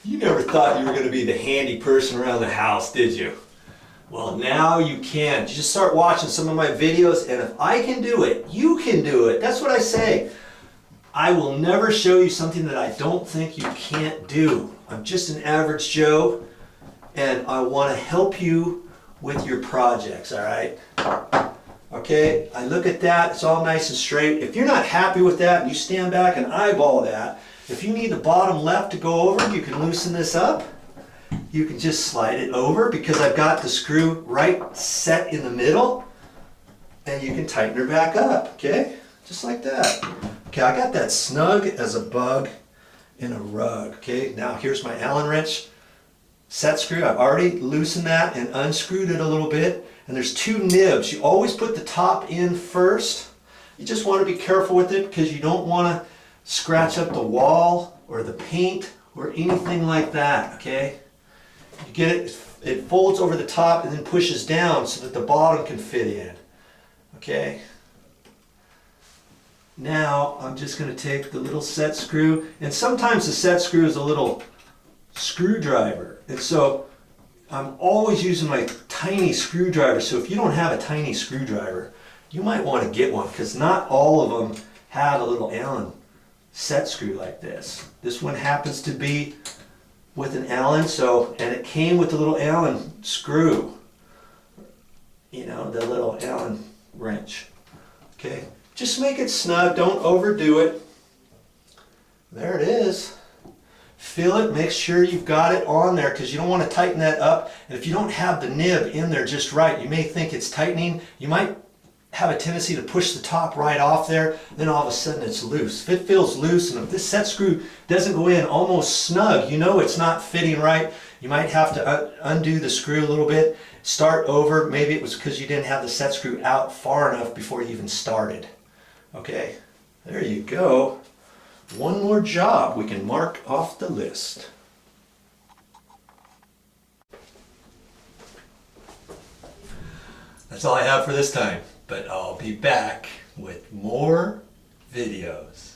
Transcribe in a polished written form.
You never thought you were going to be the handy person around the house, did you? Well, now you can. You just start watching some of my videos, and if I can do it, you can do it. That's what I say. I will never show you something that I don't think you can't do. I'm just an average Joe, and I want to help you with your projects, all right? Okay, I look at that, it's all nice and straight. If you're not happy with that, and you stand back and eyeball that, if you need the bottom left to go over, you can loosen this up. You can just slide it over because I've got the screw right set in the middle, and you can tighten her back up, okay? Just like that. Okay, I got that snug as a bug in a rug, okay? Now here's my Allen wrench set screw. I've already loosened that and unscrewed it a little bit, and there's two nibs. You always put the top in first. You just want to be careful with it because you don't want to scratch up the wall or the paint or anything like that, okay? You get it, it folds over the top and then pushes down so that the bottom can fit in, okay? Now I'm just going to take the little set screw, and sometimes the set screw is a little screwdriver, and so I'm always using my tiny screwdriver. So if you don't have a tiny screwdriver, you might want to get one because not all of them have a little Allen set screw like this. This one happens to be with an Allen, so, and it came with a little Allen screw, you know, the little Allen wrench. Okay, just make it snug, don't overdo it. There it is. Feel it, make sure you've got it on there because you don't want to tighten that up. And if you don't have the nib in there just right, you may think it's tightening. You might have a tendency to push the top right off there, then all of a sudden it's loose. If it feels loose and if this set screw doesn't go in almost snug, you know it's not fitting right. You might have to undo the screw a little bit, start over. Maybe it was because you didn't have the set screw out far enough before you even started. Okay, there you go. One more job we can mark off the list. That's all I have for this time, but I'll be back with more videos.